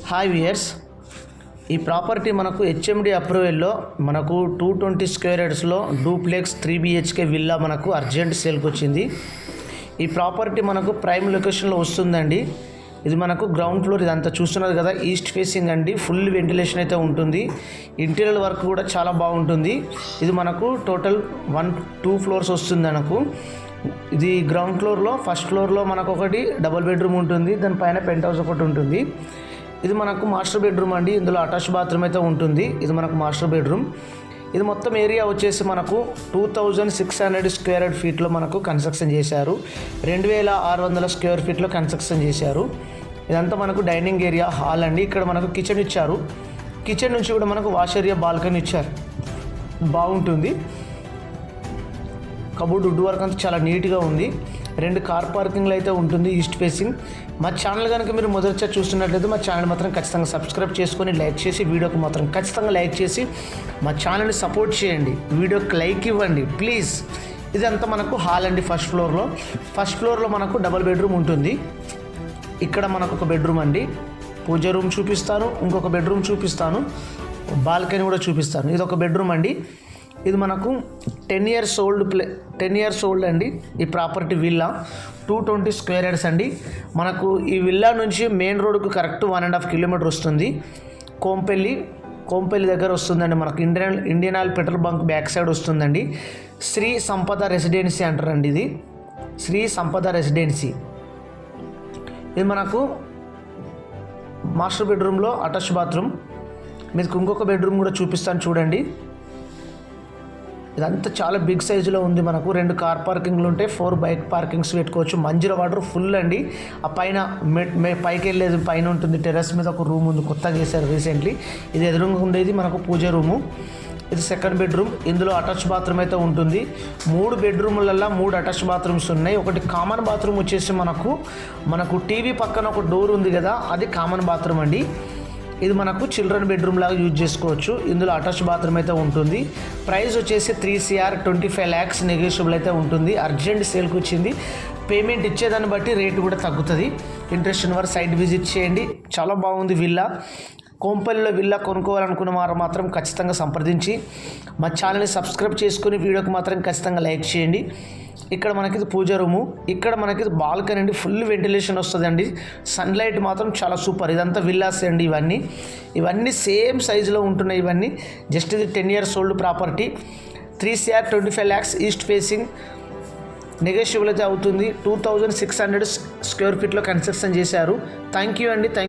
Hi viewers, ఈ property మనకు HMD అప్రూవల్లో మనకు 220 స్క్వేర్ యార్డ్స్లో డూప్లెక్స్ 3 BHK విల్లా మనకు అర్జెంట్ సేల్కి వచ్చింది. ఈ ప్రాపర్టీ మనకు ప్రైమ్ లొకేషన్లో వస్తుందండి. ఇది మనకు గ్రౌండ్ ఫ్లోర్, ఇదంతా చూస్తున్నారు కదా, ఈస్ట్ ఫేసింగ్ అండి. ఫుల్ వెంటిలేషన్ అయితే ఉంటుంది. ఇంటీరియర్ వర్క్ కూడా చాలా బాగుంటుంది. ఇది మనకు టోటల్ 1-2 ఫ్లోర్స్ వస్తుంది మనకు. ఇది గ్రౌండ్ ఫ్లోర్లో, ఫస్ట్ ఫ్లోర్లో మనకు ఒకటి డబుల్ బెడ్రూమ్ ఉంటుంది, దానిపైన పెంట్ హౌస్ ఒకటి ఉంటుంది. ఇది మనకు మాస్టర్ బెడ్రూమ్ అండి. ఇందులో అటాచ్ బాత్రూమ్ అయితే ఉంటుంది. ఇది మనకు మాస్టర్ బెడ్రూమ్. ఇది మొత్తం ఏరియా వచ్చేసి మనకు 2600 స్క్వేర్ యార్డ్ ఫీట్లో మనకు కన్స్ట్రక్షన్ చేశారు. 2600 స్క్వేర్ ఫీట్లో కన్స్ట్రక్షన్ చేశారు. ఇదంతా మనకు డైనింగ్ ఏరియా, హాల్ అండి. ఇక్కడ మనకు కిచెన్ ఇచ్చారు. కిచెన్ నుంచి కూడా మనకు వాష్ ఏరియా, బాల్కనీ ఇచ్చారు. బాగుంటుంది. కబోర్డ్ వుడ్ వర్క్ అంతా చాలా నీట్గా ఉంది. 2 కార్ పార్కింగ్లు అయితే ఉంటుంది ఈస్ట్ ఫేసింగ్. మా ఛానల్ కనుక మీరు మొదటిసారి చూస్తున్నట్లయితే మా ఛానల్ మాత్రం ఖచ్చితంగా సబ్స్క్రైబ్ చేసుకొని లైక్ చేసి, వీడియోకి మాత్రం ఖచ్చితంగా లైక్ చేసి మా ఛానల్ని సపోర్ట్ చేయండి. వీడియోకి లైక్ ఇవ్వండి ప్లీజ్. ఇదంతా మనకు హాల్ అండి. ఫస్ట్ ఫ్లోర్లో మనకు డబుల్ బెడ్రూమ్ ఉంటుంది. ఇక్కడ మనకు ఒక బెడ్రూమ్ అండి. పూజ రూమ్ చూపిస్తాను, ఇంకొక బెడ్రూమ్ చూపిస్తాను, బాల్కనీ కూడా చూపిస్తాను. ఇది ఒక బెడ్రూమ్ అండి. ఇది మనకు 10 ఇయర్స్ ఓల్డ్ అండి. ఈ ప్రాపర్టీ విల్లా 220 స్క్వేర్ యార్డ్స్ అండి. మనకు ఈ విల్లా నుంచి మెయిన్ రోడ్కు కరెక్ట్ 1.5 కిలోమీటర్ వస్తుంది. కోంపల్లి దగ్గర వస్తుందండి. మనకు Indian oil petrol bunk back side వస్తుందండి. శ్రీ సంపద రెసిడెన్సీ అంటారండి. ఇది శ్రీ సంపద రెసిడెన్సీ. ఇది మనకు మాస్టర్ బెడ్రూమ్లో అటాచ్ బాత్రూమ్. మీకు ఇంకొక బెడ్రూమ్ కూడా చూపిస్తాను చూడండి. ఇదంతా చాలా బిగ్ సైజులో ఉంది. మనకు 2 కార్ పార్కింగ్లు ఉంటాయి, 4 బైక్ పార్కింగ్స్ పెట్టుకోవచ్చు. మంజీరా వాటర్ ఫుల్ అండి. ఆ పైన పైకి వెళ్ళేది పైన ఉంటుంది. టెర్రస్ మీద ఒక రూమ్ ఉంది, కొత్తగా చేశారు రీసెంట్లీ. ఇది ఎదురుగా ఉండేది మనకు పూజ రూము. ఇది సెకండ్ బెడ్రూమ్. ఇందులో అటాచ్ బాత్రూమ్ అయితే ఉంటుంది. 3 బెడ్రూమ్లలో 3 అటాచ్ బాత్రూమ్స్ ఉన్నాయి. ఒకటి కామన్ బాత్రూమ్ వచ్చేసి మనకు టీవీ పక్కన ఒక డోర్ ఉంది కదా, అది కామన్ బాత్రూమ్ అండి. ఇది మనకు చిల్డ్రన్ బెడ్రూమ్ లాగా యూజ్ చేసుకోవచ్చు. ఇందులో అటాచ్ బాత్రూమ్ అయితే ఉంటుంది. ప్రైస్ వచ్చేసి 3 CR 25 lakhs నెగోషియబుల్ అయితే ఉంటుంది. అర్జెంట్ సేల్కి వచ్చింది. పేమెంట్ ఇచ్చేదాన్ని బట్టి రేటు కూడా తగ్గుతుంది. ఇంట్రెస్ట్ ఉన్న వారు సైట్ విజిట్ చేయండి. చాలా బాగుంది విల్లా. కోంపల్లిలో విల్లా కొనుక్కోవాలనుకున్న వారు మాత్రం ఖచ్చితంగా సంప్రదించి మా ఛానల్ని సబ్స్క్రైబ్ చేసుకుని వీడియోకి మాత్రం ఖచ్చితంగా లైక్ చేయండి. ఇక్కడ మనకి పూజ రూము, ఇక్కడ మనకి బాల్కనీ అండి. ఫుల్ వెంటిలేషన్ వస్తుందండి. సన్లైట్ మాత్రం చాలా సూపర్. ఇదంతా విల్లాస్ అండి. ఇవన్నీ సేమ్ సైజులో ఉంటున్నాయి. ఇవన్నీ జస్ట్ ఇది 10 years old property. 3 CR 25 lakhs east facing negotiable అయితే అవుతుంది. 2600 స్క్వేర్ ఫీట్లో కన్స్ట్రక్షన్ చేశారు. థ్యాంక్ యూ అండి.